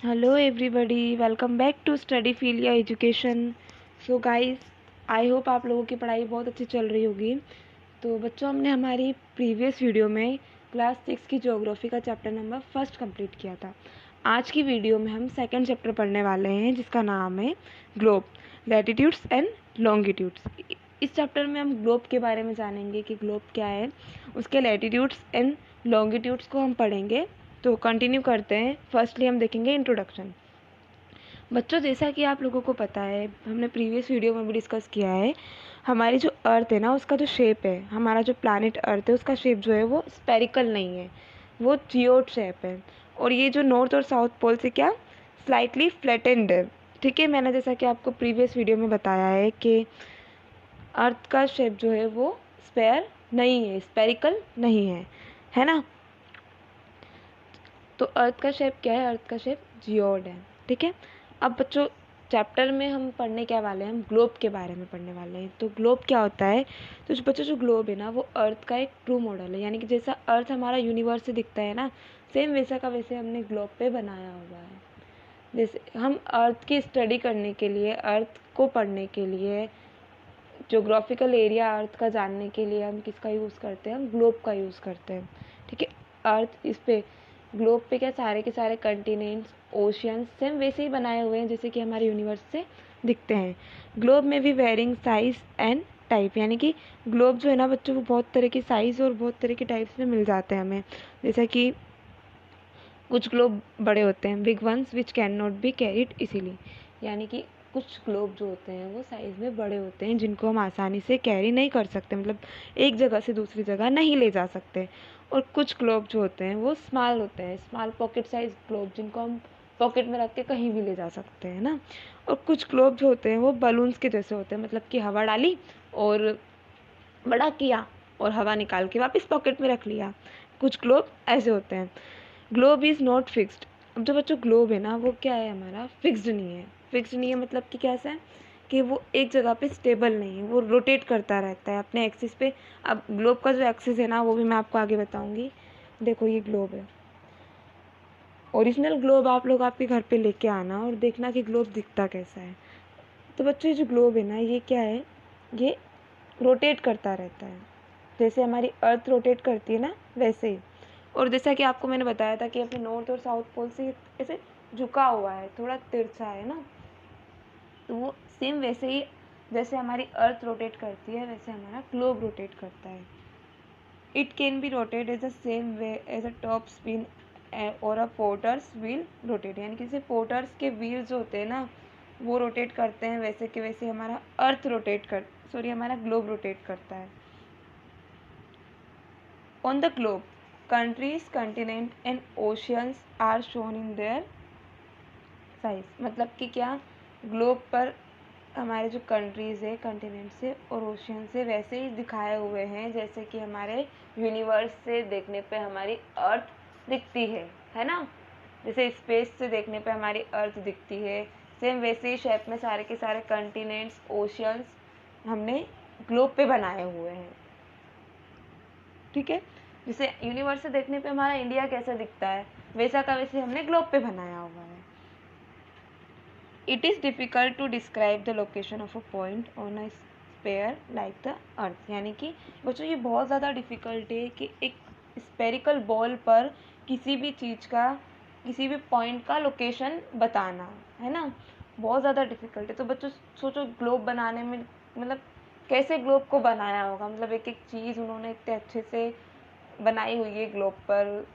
Hello everybody, welcome back to Study Filia Education. So guys, I hope आप लोगों की पढ़ाई बहुत अच्छी चल रही होगी। तो बच्चों, हमने हमारी प्रीवियस वीडियो में क्लास 6 की ज्योग्राफी का चैप्टर नंबर 1 कंप्लीट किया था। आज की वीडियो में हम सेकंड चैप्टर पढ़ने वाले हैं जिसका नाम है ग्लोब, लैटिट्यूड्स एंड लॉन्गिट्यूड्स। इस चैप्टर में हम ग्लोब के बारे में जानेंगे कि ग्लोब क्या है, उसके लैटिट्यूड्स एंड लॉन्गिट्यूड्स को हम पढ़ेंगे। तो कंटिन्यू करते हैं। फर्स्टली हम देखेंगे इंट्रोडक्शन। बच्चों, जैसा कि आप लोगों को पता है, हमने प्रीवियस वीडियो में भी डिस्कस किया है, हमारी जो अर्थ है ना, उसका जो शेप है, हमारा जो प्लैनेट अर्थ है, उसका शेप जो है वो स्पेरिकल नहीं है, वो जियोड शेप है। और ये जो नॉर्थ और साउथ पोल से क्या स्लाइटली फ्लैटेंड है। ठीक है, मैंने जैसा कि आपको प्रीवियस वीडियो में बताया है कि अर्थ का शेप जो है वो स्पेयर नहीं है, स्पेरिकल नहीं है ना। तो अर्थ का शेप क्या है? अर्थ का शेप जियोड है। ठीक है, अब बच्चों चैप्टर में हम पढ़ने क्या वाले हैं? हम ग्लोब के बारे में पढ़ने वाले हैं। तो ग्लोब क्या होता है? तो जो बच्चों जो ग्लोब है ना, वो अर्थ का एक ट्रू मॉडल है। यानी कि जैसा अर्थ हमारा यूनिवर्स से दिखता है ना, सेम वैसा का वैसे हमने ग्लोब पे बनाया हुआ है। जैसे हम अर्थ की स्टडी करने के लिए, अर्थ को पढ़ने के लिए, ज्योग्राफिकल एरिया अर्थ का जानने के लिए हम किसका यूज़ करते हैं? हम ग्लोब का यूज़ करते हैं। ठीक है, अर्थ इस पे ग्लोब पे क्या सारे के सारे कंटिनेंट्स, ओशियंस सेम वैसे ही बनाए हुए हैं जैसे कि हमारे यूनिवर्स से दिखते हैं। ग्लोब में भी वेरिंग साइज एंड टाइप, यानी कि ग्लोब जो है ना बच्चों, वो बहुत तरह की साइज़ और बहुत तरह के टाइप्स में मिल जाते हैं हमें। जैसा कि कुछ ग्लोब बड़े होते हैं, big ones which can not be carried easily, यानी कि कुछ ग्लोब जो होते हैं वो साइज़ में बड़े होते हैं जिनको हम आसानी से कैरी नहीं कर सकते, मतलब एक जगह से दूसरी जगह नहीं ले जा सकते। और कुछ ग्लोब जो होते हैं वो स्मॉल होते हैं, स्मॉल पॉकेट साइज ग्लोब, जिनको हम पॉकेट में रख के कहीं भी ले जा सकते हैं ना। और कुछ ग्लोब जो होते हैं वो बलून्स के जैसे होते हैं, मतलब कि हवा डाली और बड़ा किया और हवा निकाल के वापस पॉकेट में रख लिया। कुछ ग्लोब ऐसे होते हैं। Globe is not fixed. अब जो बच्चों ग्लोब है ना, वो क्या है? हमारा फिक्स्ड नहीं है। फिक्स्ड नहीं है मतलब कि कैसा है कि वो एक जगह पे स्टेबल नहीं है, वो रोटेट करता रहता है अपने एक्सिस पे। अब ग्लोब का जो एक्सिस है ना, वो भी मैं आपको आगे बताऊंगी। देखो, ये ग्लोब है। ओरिजिनल ग्लोब आप लोग आपके घर पे लेके आना और देखना कि ग्लोब दिखता कैसा है। तो बच्चों, ये जो ग्लोब है ना, ये क्या है? ये रोटेट करता रहता है, जैसे हमारी अर्थ रोटेट करती है ना, वैसे ही। और जैसा कि आपको मैंने बताया था कि अपने नॉर्थ और साउथ पोल से ऐसे झुका हुआ है, थोड़ा तिरछा है ना, तो वो सेम वैसे ही जैसे हमारी अर्थ रोटेट करती है वैसे हमारा ग्लोब रोटेट करता है। It can be rotate as the same way as a top spin और अ पोर्टर्स व्हील रोटेट, यानी कि जैसे पोर्टर्स के व्हील जो होते हैं ना, वो रोटेट करते हैं वैसे के वैसे हमारा अर्थ रोटेट कर सॉरी हमारा ग्लोब रोटेट करता है। On the globe, countries, continent and oceans are shown in their size। मतलब कि क्या? ग्लोब पर हमारे जो कंट्रीज़ है, कंटिनेंट्स है और ओशियन से वैसे ही दिखाए हुए हैं जैसे कि हमारे यूनिवर्स से देखने पे हमारी अर्थ दिखती है ना। जैसे स्पेस से देखने पे हमारी अर्थ दिखती है, सेम वैसे ही शेप में सारे के सारे कंटिनेंट्स, ओशियंस हमने ग्लोब पे बनाए हुए हैं। ठीक है, जैसे यूनिवर्स से देखने पे हमारा इंडिया कैसा दिखता है, वैसा का वैसे हमने ग्लोब पे बनाया हुआ है। It is difficult to describe the location of a point on a sphere like the earth, यानी कि बच्चों ये बहुत ज़्यादा डिफ़िकल्ट है कि एक स्पेरिकल बॉल पर किसी भी चीज़ का, किसी भी पॉइंट का लोकेशन बताना, है ना, बहुत ज़्यादा डिफ़िकल्ट है। तो बच्चों सोचो, ग्लोब बनाने में मतलब कैसे ग्लोब को बनाया होगा, मतलब एक एक चीज़ उन्होंने इतने अच्छे से बनाई हुई है ग्लोब पर,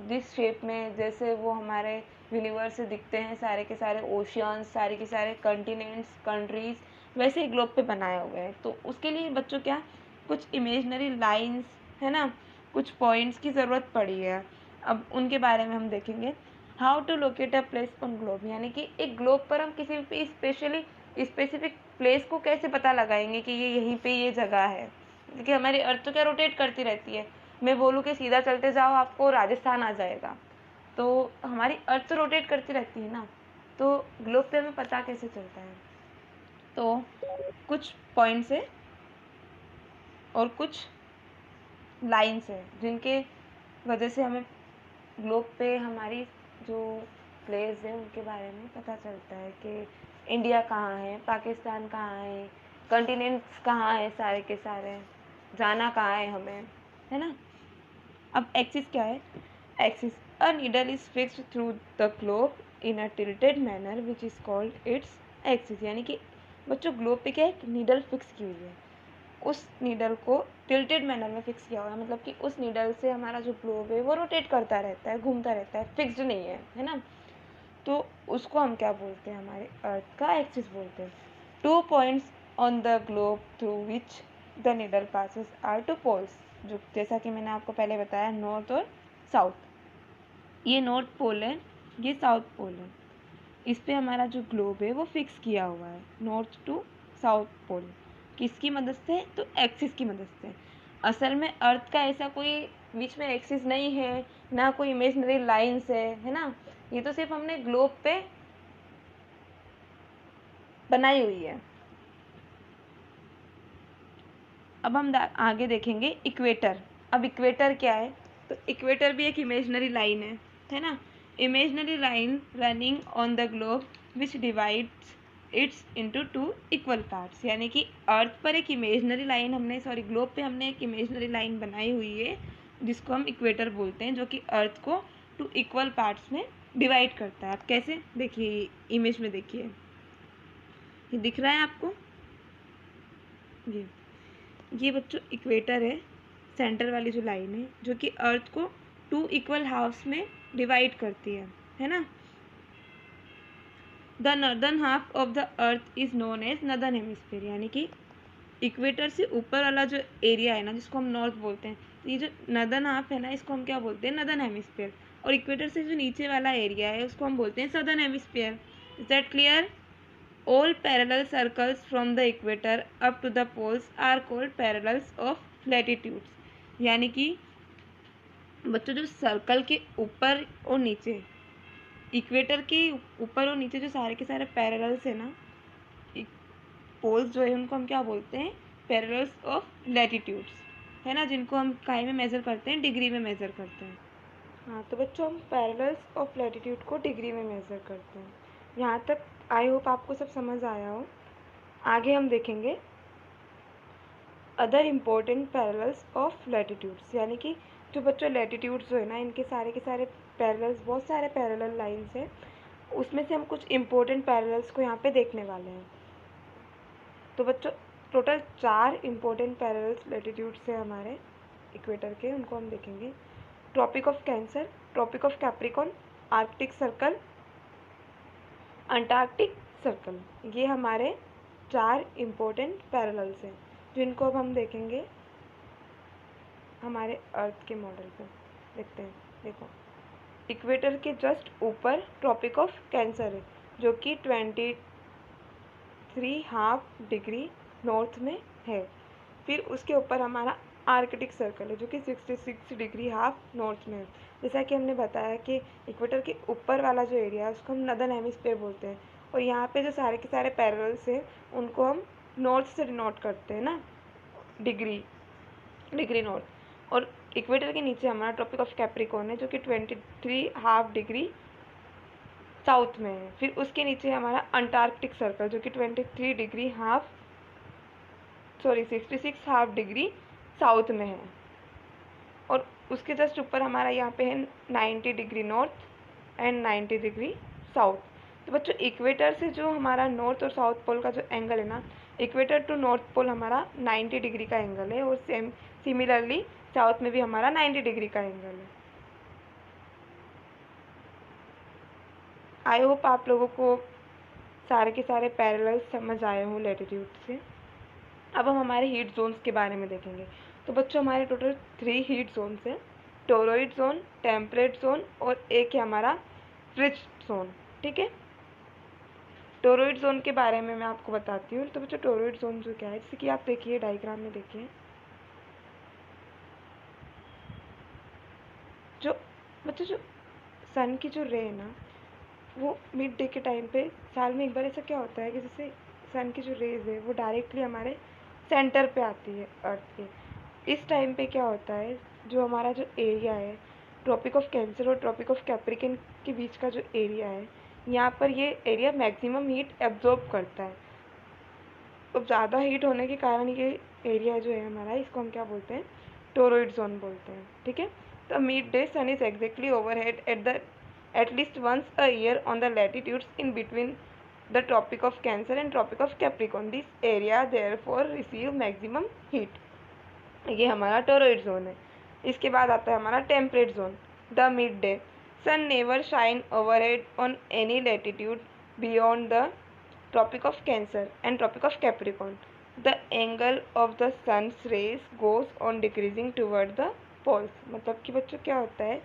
जिस शेप में जैसे वो हमारे यूनिवर्स से दिखते हैं, सारे के सारे ओशियंस, सारे के सारे कंटिनेंट्स, कंट्रीज़ वैसे ही ग्लोब पे बनाए हुए हैं। तो उसके लिए बच्चों क्या कुछ इमेजनरी लाइंस, है ना, कुछ पॉइंट्स की ज़रूरत पड़ी है। अब उनके बारे में हम देखेंगे। How to locate a place on globe, यानी कि एक ग्लोब पर हम किसी भी स्पेसिफिक प्लेस को कैसे पता लगाएंगे कि ये यहीं पे ये जगह है, क्योंकि हमारी अर्थ तो क्या रोटेट करती रहती है। मैं बोलूँ कि सीधा चलते जाओ आपको राजस्थान आ जाएगा, तो हमारी अर्थ तो रोटेट करती रहती है ना, तो ग्लोब पे हमें पता कैसे चलता है? तो कुछ पॉइंट्स है और कुछ लाइन्स है जिनके वजह से हमें ग्लोब पे हमारी जो प्लेस है उनके बारे में पता चलता है कि इंडिया कहाँ है, पाकिस्तान कहाँ है, कॉन्टिनेंट्स कहाँ है, सारे के सारे जाना कहाँ है हमें, है ना। अब एक्सिस क्या है? Axis, a needle is fixed through the globe in a tilted manner which is called its axis. यानी कि बच्चों ग्लोब पे क्या एक नीडल फिक्स की हुई है, उस नीडल को टिल्टेड मैनर में फिक्स किया हुआ है, मतलब कि उस नीडल से हमारा जो ग्लोब है वो रोटेट करता रहता है, घूमता रहता है, फिक्स्ड नहीं है ना। तो उसको हम क्या बोलते हैं? हमारे अर्थ का एक्सिस बोलते हैं। 2 points on the globe through which the needle passes are 2 poles, जो जैसा कि मैंने आपको पहले बताया, नॉर्थ और साउथ। ये नॉर्थ पोल है, ये साउथ पोल है। इस पे हमारा जो ग्लोब है वो फिक्स किया हुआ है, नॉर्थ टू साउथ पोल। किसकी मदद से? तो एक्सिस की मदद से। असल में अर्थ का ऐसा कोई बीच में एक्सिस नहीं है, ना कोई इमेजिनरी लाइन्स है ना। ये तो सिर्फ हमने ग्लोब पे बनाई हुई है। अब हम आगे देखेंगे इक्वेटर। अब इक्वेटर क्या है? तो इक्वेटर भी एक इमेजिनरी लाइन है ना। Imaginary line running on the globe which divides it's into 2 equal parts. यानी कि अर्थ पर एक इमेजिनरी लाइन ग्लोब पे हमने एक इमेजिनरी लाइन बनाई हुई है जिसको हम इक्वेटर बोलते हैं, जो कि अर्थ को 2 इक्वल पार्ट्स में डिवाइड करता है। आप कैसे? देखिए इमेज में, देखिए ये दिख रहा है आपको, ये बच्चों इक्वेटर है, सेंटर वाली जो लाइन है, जो कि अर्थ को 2 इक्वल हाफ्स में डिवाइड करती है ना। The northern half of the earth is known as northern hemisphere. यानी कि इक्वेटर से ऊपर वाला जो एरिया है ना, जिसको हम नॉर्थ बोलते हैं, तो ये जो नॉर्दर्न हाफ है ना, इसको हम क्या बोलते हैं? Northern hemisphere. और इक्वेटर से जो नीचे वाला एरिया है उसको हम बोलते हैं southern hemisphere. Is that clear? All parallel circles from the equator up to the poles are called parallels of latitudes। यानी कि बच्चों जो सर्कल के ऊपर और नीचे, इक्वेटर के ऊपर और नीचे जो सारे के सारे पैरेलल्स है ना, पोल्स जो है उनको हम क्या बोलते हैं? पैरेलल्स ऑफ लैटिट्यूड्स, है ना, जिनको हम काई में मेज़र करते हैं, डिग्री में मेज़र करते हैं। हाँ, तो बच्चों हम पैरेलल्स ऑफ लैटिट्यूड को डिग्री में मेज़र करते हैं। यहाँ तक आई होप आपको सब समझ आया हो। आगे हम देखेंगे other important parallels of latitudes. यानी कि जो बच्चों लैटिट्यूड्स जो है ना, इनके सारे के सारे पैरेलल्स, बहुत सारे पैरेलल लाइंस हैं, उसमें से हम कुछ इम्पोर्टेंट पैरेलल्स को यहाँ पे देखने वाले हैं। तो बच्चों टोटल 4 इम्पोर्टेंट पैरेलल्स लैटिट्यूड्स हैं हमारे इक्वेटर के, उनको हम देखेंगे। Tropic of Cancer, Tropic of Capricorn, Arctic Circle, Antarctic Circle. ये हमारे 4 इम्पोर्टेंट पैरेलल्स हैं, जिनको अब हम देखेंगे हमारे अर्थ के मॉडल पे। देखते हैं, देखो इक्वेटर के जस्ट ऊपर ट्रॉपिक ऑफ कैंसर है, जो कि 23.5 डिग्री नॉर्थ में है। फिर उसके ऊपर हमारा आर्कटिक सर्कल है, जो कि 66 डिग्री हाफ नॉर्थ में है। जैसा कि हमने बताया कि इक्वेटर के ऊपर वाला जो एरिया है उसको हम नॉर्दर्न हेमिस्फीयर बोलते हैं, और यहाँ पे जो सारे के सारे पैरेलल्स हैं उनको हम नॉर्थ से डिनोट करते हैं ना, डिग्री नॉर्थ। और इक्वेटर के नीचे हमारा ट्रॉपिक ऑफ कैप्रिकॉर्न है, जो कि 23.5 डिग्री साउथ में है। फिर उसके नीचे हमारा अंटार्कटिक सर्कल, जो कि 66 हाफ डिग्री साउथ में है। और उसके जस्ट ऊपर हमारा यहाँ पे है 90 degree north and 90 degree south. तो बच्चों इक्वेटर से जो हमारा नॉर्थ और साउथ पोल का जो एंगल है ना, इक्वेटर टू नॉर्थ पोल हमारा 90 डिग्री का एंगल है, और सिमिलरली साउथ में भी हमारा 90 डिग्री का एंगल है। आई होप आप लोगों को सारे के सारे पैरेलल समझ आए हों लैटिट्यूड से। अब हम हमारे हीट जोन्स के बारे में देखेंगे। तो बच्चों हमारे टोटल 3 हीट जोन्स हैं, टोरॉइड जोन, टेम्परेट जोन और एक है हमारा फ्रिज जोन। ठीक है, टोरॉइड जोन के बारे में मैं आपको बताती हूँ। तो बच्चों टोरॉइड जोन जो क्या है, जैसे कि आप देखिए डायग्राम में देखिए, जो बच्चों जो सन की जो रे है ना, वो मिड डे के टाइम पे साल में एक बार ऐसा क्या होता है कि जैसे सन की जो रेज है वो डायरेक्टली हमारे सेंटर पे आती है अर्थ के। इस टाइम पे क्या होता है, जो हमारा जो एरिया है ट्रॉपिक ऑफ कैंसर और ट्रॉपिक ऑफ कैप्रिकन के बीच का जो एरिया है, यहाँ पर ये एरिया मैक्सिमम हीट एब्जॉर्ब करता है। अब ज़्यादा हीट होने के कारण ये एरिया जो है हमारा, इसको हम क्या बोलते हैं, टोरॉइड जोन बोलते हैं। ठीक है, the mid day sun is exactly overhead at least once a year on the latitudes in between the Tropic of Cancer and Tropic of Capricorn. This area therefore receive maximum heat. ये हमारा toroid zone है। इसके बाद आता है हमारा temperate zone, the mid day sun never shine overhead on any latitude beyond the Tropic of Cancer and Tropic of Capricorn. The angle of the sun's rays goes on decreasing toward the poles. मतलब कि बच्चों क्या होता है,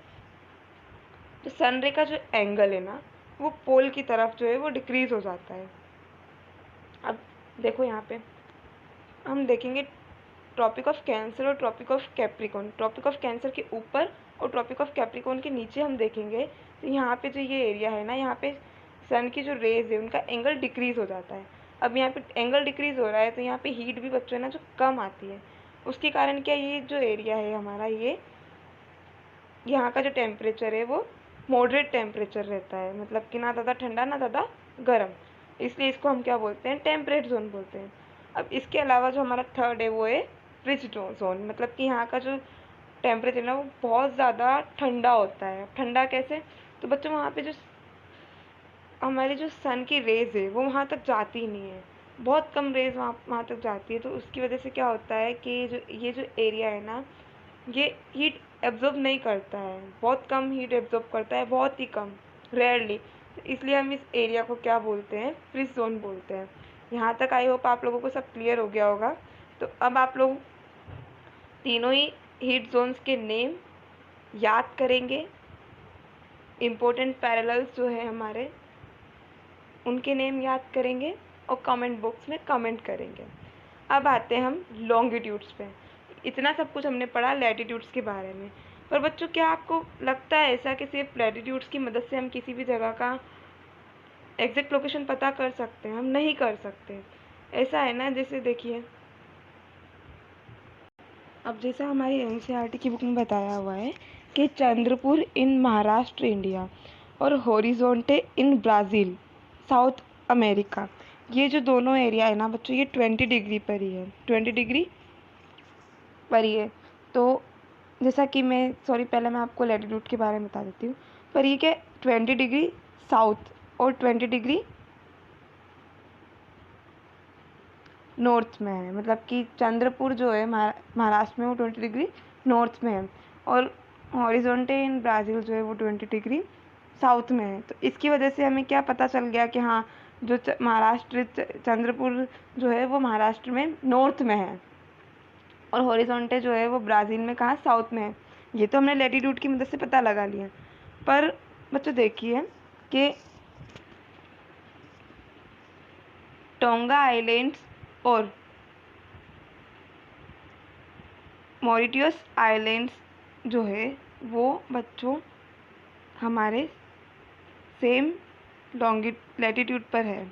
तो सन रे का जो एंगल है ना, वो पोल की तरफ जो है वो डिक्रीज हो जाता है। अब देखो यहाँ पे हम देखेंगे ट्रॉपिक ऑफ कैंसर और Tropic of Capricorn. Tropic of Cancer के ऊपर और ट्रॉपिक ऑफ कैप्रिकॉर्न के नीचे हम देखेंगे तो यहाँ पे जो ये एरिया है ना, यहाँ पे सन की जो रेज है उनका एंगल डिक्रीज हो जाता है। अब यहाँ पे एंगल डिक्रीज हो रहा है तो यहाँ पे हीट भी बच्चों है ना जो कम आती है। उसके कारण क्या, ये जो एरिया है हमारा, ये यहाँ का जो टेम्परेचर है वो मॉडरेट टेम्परेचर रहता है, मतलब कि ना ज़्यादा ठंडा ना ज़्यादा गर्म। इसलिए इसको हम क्या बोलते हैं, टेम्परेट जोन बोलते हैं। अब इसके अलावा जो हमारा थर्ड है वो है फ्रिज जोन, मतलब कि यहाँ का जो टेम्परेचर है ना वो बहुत ज़्यादा ठंडा होता है। ठंडा कैसे, तो बच्चों वहाँ पे जो हमारी जो सन की रेज है वो वहाँ तक जाती ही नहीं है, बहुत कम रेज वहाँ तक जाती है। तो उसकी वजह से क्या होता है कि ये जो एरिया है ना, ये हीट एब्जॉर्ब नहीं करता है, बहुत कम हीट एब्जॉर्ब करता है, बहुत ही कम, रेयरली। इसलिए हम इस एरिया को क्या बोलते हैं, फ्रिज जोन बोलते हैं। यहाँ तक आई होप आप लोगों को सब क्लियर हो गया होगा। तो अब आप लोग तीनों ही हीट जोन्स के नेम याद करेंगे, इम्पोर्टेंट पैरेलल्स जो है हमारे उनके नेम याद करेंगे और कमेंट बॉक्स में कमेंट करेंगे। अब आते हैं हम लॉन्गिट्यूड्स पे। इतना सब कुछ हमने पढ़ा लैटिट्यूड्स के बारे में, पर बच्चों क्या आपको लगता है ऐसा कि सिर्फ लैटिट्यूड्स की मदद से हम किसी भी जगह का एग्जैक्ट लोकेशन पता कर सकते हैं? हम नहीं कर सकते। ऐसा है ना, जैसे देखिए, अब जैसा हमारी एनसीईआरटी की बुक में बताया हुआ है कि चंद्रपुर इन महाराष्ट्र इंडिया और होरिजोंटे इन ब्राज़ील साउथ अमेरिका, ये जो दोनों एरिया है ना बच्चों, ये 20 डिग्री पर ही है, 20 डिग्री पर ही है। तो जैसा कि पहले मैं आपको लैटिट्यूड के बारे में बता देती हूँ। पर ये क्या, 20 डिग्री साउथ और 20 डिग्री नॉर्थ में है, मतलब कि चंद्रपुर जो है महाराष्ट्र में वो 20 डिग्री नॉर्थ में है, और हॉरिजॉन्टे इन ब्राज़ील जो है वो 20 डिग्री साउथ में है। तो इसकी वजह से हमें क्या पता चल गया कि हाँ, जो चंद्रपुर जो है वो महाराष्ट्र में नॉर्थ में है, और हॉरिजॉन्टे जो है वो ब्राज़ील में कहाँ, साउथ में है। ये तो हमने लैटिट्यूड की मदद से पता लगा लिया। पर बच्चों देखिए कि टोंगा आइलैंड्स और मॉरिटियस आइलैंड्स जो है वो बच्चों हमारे सेम लैटिट्यूड पर है।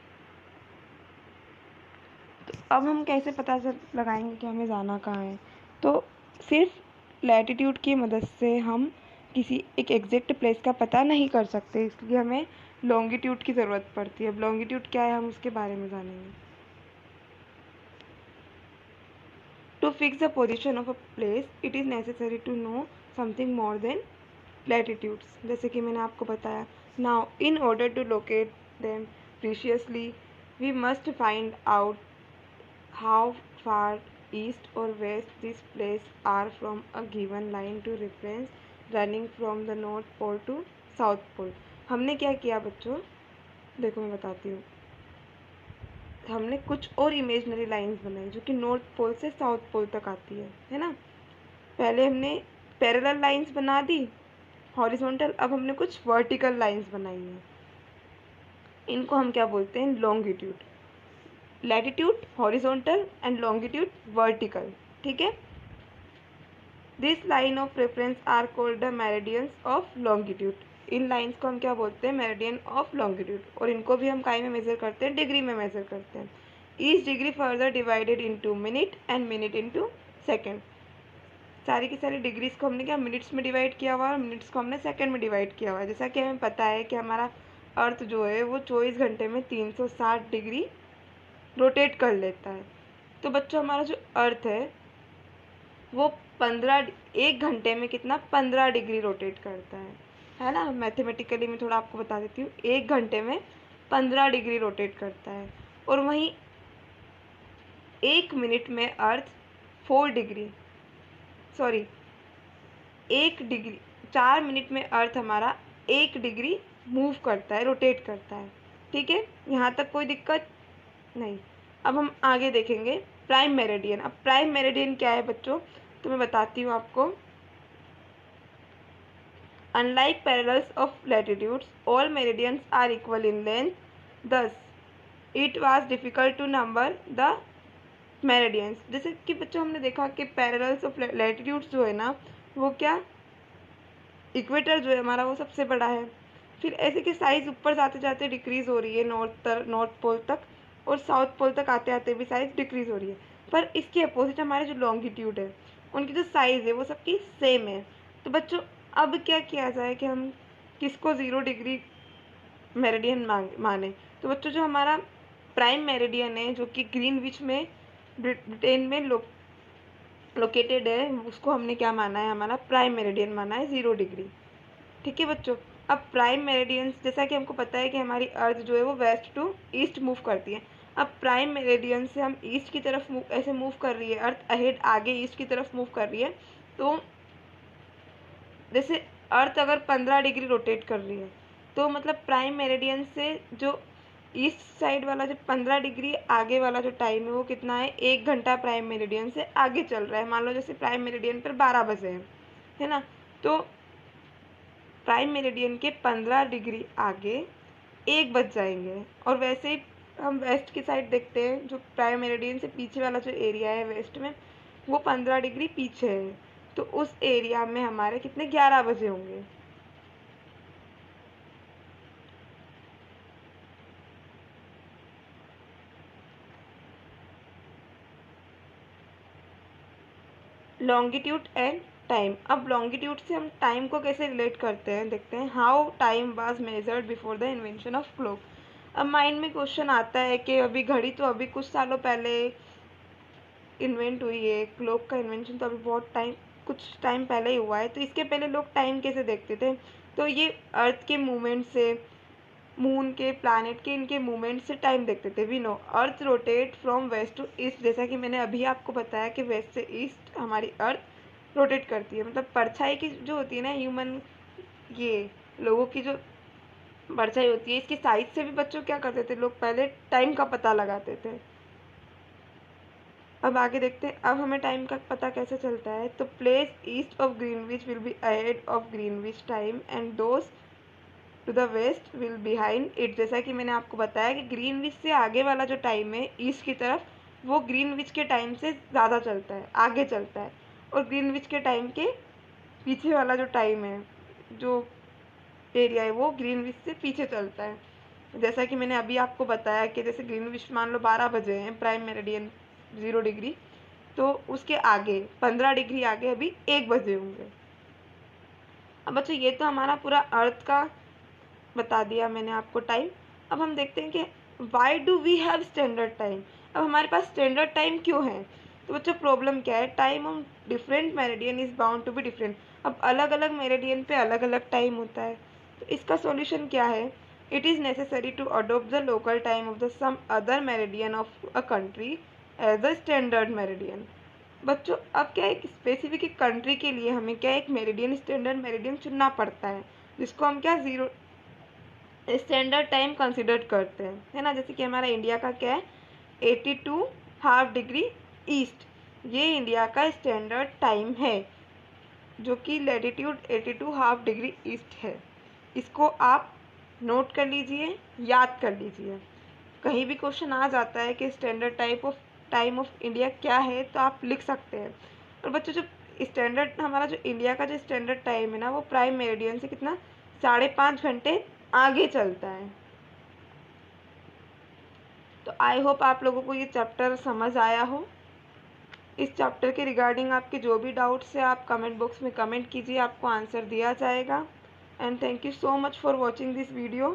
तो अब हम कैसे पता लगाएंगे कि हमें जाना कहाँ है? तो सिर्फ लैटिट्यूड की मदद से हम किसी एक एग्जैक्ट प्लेस का पता नहीं कर सकते, इसलिए हमें लॉन्गिट्यूड की ज़रूरत पड़ती है। अब लॉन्गिट्यूड क्या है हम उसके बारे में जानेंगे। To fix the position of a place it is necessary to know something more than latitudes, जैसे कि मैंने आपको बताया। Now in order to locate them precisely we must find out how far east or west this place are from a given line to reference running from the north pole to south pole। हमने क्या किया बच्चों, देखो मैं बताती हूँ। हमने कुछ और इमेजनरी लाइंस बनाई जो कि नॉर्थ पोल से साउथ पोल तक आती है ना। पहले हमने पैरेलल लाइंस बना दी हॉरिजॉन्टल, अब हमने कुछ वर्टिकल लाइंस बनाई हैं। इनको हम क्या बोलते हैं, longitude. Latitude horizontal and longitude vertical, ठीक है। This line of reference are called the meridians of longitude. इन लाइंस को हम क्या बोलते हैं, मेरिडियन ऑफ लॉन्गिट्यूड, और इनको भी हम काय में मेजर करते हैं, डिग्री में मेजर करते हैं। Each degree further divided into minute and minute into second. सारी की सारी डिग्रीज को हमने क्या मिनट्स में डिवाइड किया हुआ है और मिनट्स को हमने सेकंड में डिवाइड किया हुआ है। जैसा कि हमें पता है कि हमारा अर्थ जो है वो 24 घंटे में 360 डिग्री रोटेट कर लेता है। तो बच्चों हमारा जो अर्थ है वो 1 घंटे में कितना 15 डिग्री रोटेट करता है ना। मैथमेटिकली मैं थोड़ा आपको बता देती हूँ, 1 घंटे में 15 डिग्री रोटेट करता है। और वहीं 1 मिनट में अर्थ 4 डिग्री 4 मिनट में अर्थ हमारा 1 डिग्री मूव करता है, रोटेट करता है। ठीक है, यहाँ तक कोई दिक्कत नहीं। अब हम आगे देखेंगे प्राइम मेरिडियन। अब प्राइम मेरिडियन क्या है बच्चों, तो मैं बताती हूँ आपको। Unlike parallels of latitudes, all meridians are equal in length, thus it was difficult to number the meridians. जैसे कि बच्चों हमने देखा कि पैरेलल्स ऑफ लैटिट्यूड्स जो है ना वो क्या, इक्वेटर जो है हमारा वो सबसे बड़ा है। फिर ऐसे कि साइज ऊपर जाते जाते डिक्रीज हो रही है नॉर्थ पोल तक, और साउथ पोल तक आते आते भी साइज डिक्रीज हो रही है। पर इसके अपोजिट हमारे जो लॉन्गिट्यूड है उनकी जो साइज है वो सबकी सेम है। तो बच्चों अब क्या किया जाए कि हम किसको 0 डिग्री मेरिडियन माने। तो बच्चों जो हमारा प्राइम मेरिडियन है जो कि ग्रीनविच में ब्रिटेन में लोकेटेड है, उसको हमने क्या माना है, हमारा प्राइम मेरिडियन माना है 0 डिग्री। ठीक है बच्चों, अब प्राइम मेरिडियन जैसा कि हमको पता है कि हमारी अर्थ जो है वो वेस्ट टू ईस्ट मूव करती है। अब प्राइम मेरिडियन से हम ईस्ट की तरफ ऐसे मूव कर रही है, अर्थ अहेड आगे ईस्ट की तरफ मूव कर रही है। तो जैसे अर्थ अगर 15 डिग्री रोटेट कर रही है तो मतलब प्राइम मेरिडियन से जो ईस्ट साइड वाला जो 15 डिग्री आगे वाला जो टाइम है वो कितना है, 1 घंटा प्राइम मेरिडियन से आगे चल रहा है। मान लो जैसे प्राइम मेरिडियन पर 12 बजे है ना, तो प्राइम मेरिडियन के 15 डिग्री आगे 1 बज जाएंगे। और वैसे ही हम वेस्ट की साइड देखते हैं, जो प्राइम मेरिडियन से पीछे वाला जो एरिया है वेस्ट में वो 15 डिग्री पीछे है, तो उस एरिया में हमारे कितने 11 बजे होंगे। Longitude and time. अब लॉन्गिट्यूड से हम टाइम को कैसे रिलेट करते हैं देखते हैं। How time was measured before the invention of clock. अब माइंड में क्वेश्चन आता है कि अभी घड़ी तो अभी कुछ सालों पहले इन्वेंट हुई है, क्लॉक का इन्वेंशन तो अभी कुछ टाइम पहले ही हुआ है, तो इसके पहले लोग टाइम कैसे देखते थे। तो ये अर्थ के मूवमेंट से, मून के, प्लैनेट के, इनके मूवमेंट से टाइम देखते थे। We know earth rotate from west to east, जैसा कि मैंने अभी आपको बताया कि वेस्ट से ईस्ट हमारी अर्थ रोटेट करती है। मतलब परछाई की जो होती है ना, ह्यूमन ये लोगों की जो परछाई होती है, इसकी साइज से भी बच्चों क्या करते थे लोग, पहले टाइम का पता लगाते थे। अब आगे देखते हैं अब हमें टाइम का पता कैसे चलता है। तो place east of Greenwich will be ahead of Greenwich time and those to the west will behind it. जैसा कि मैंने आपको बताया कि ग्रीनविच से आगे वाला जो टाइम है ईस्ट की तरफ, वो ग्रीनविच के टाइम से ज़्यादा चलता है, आगे चलता है। और ग्रीनविच के टाइम के पीछे वाला जो टाइम है, जो एरिया है, वो ग्रीनविच से पीछे चलता है। जैसा कि मैंने अभी आपको बताया कि जैसे ग्रीनविच मान लो 12 बजे हैं, प्राइम मेरिडियन 0 डिग्री, तो उसके आगे 15 डिग्री आगे अभी 1 बजे होंगे। अब बच्चों ये तो हमारा पूरा अर्थ का बता दिया मैंने आपको टाइम। अब हम देखते हैं कि why do we have standard time. अब हमारे पास स्टैंडर्ड टाइम क्यों है। तो बच्चों प्रॉब्लम क्या है, time on different meridian is bound to be different. अब अलग अलग मेरिडियन पे अलग अलग टाइम होता है, तो इसका सॉल्यूशन क्या है। It is necessary to adopt the local time of the some other meridian of a country as the standard meridian. बच्चों अब क्या एक स्पेसिफिक एक कंट्री के लिए हमें क्या एक मेरिडियन, स्टैंडर्ड मेरिडियन चुनना पड़ता है, जिसको हम क्या 0 स्टैंडर्ड टाइम कंसिडर करते हैं, है ना। जैसे कि हमारा इंडिया का क्या है 82 हाफ डिग्री ईस्ट, ये इंडिया का स्टैंडर्ड टाइम है, जो कि लैटिट्यूड 82 हाफ डिग्री ईस्ट है। इसको आप नोट कर लीजिए, याद कर लीजिए। कहीं भी क्वेश्चन आ जाता है कि स्टैंडर्ड टाइम ऑफ इंडिया क्या है, तो आप लिख सकते हैं। और बच्चों जो स्टैंडर्ड हमारा जो इंडिया का जो स्टैंडर्ड टाइम है ना, वो प्राइम मेरिडियन से कितना 5.5 घंटे आगे चलता है। तो आई होप आप लोगों को ये चैप्टर समझ आया हो। इस चैप्टर के रिगार्डिंग आपके जो भी डाउट्स है आप कमेंट बॉक्स में कमेंट कीजिए, आपको आंसर दिया जाएगा। And thank you so much for watching this video.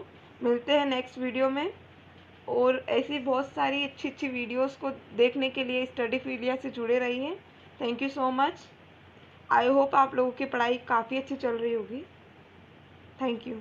मिलते हैं नेक्स्ट वीडियो में, और ऐसी बहुत सारी अच्छी अच्छी वीडियोस को देखने के लिए स्टडीपीडिया से जुड़े रहिए। Thank you so much. I hope आप लोगों की पढ़ाई काफ़ी अच्छी चल रही होगी। Thank you.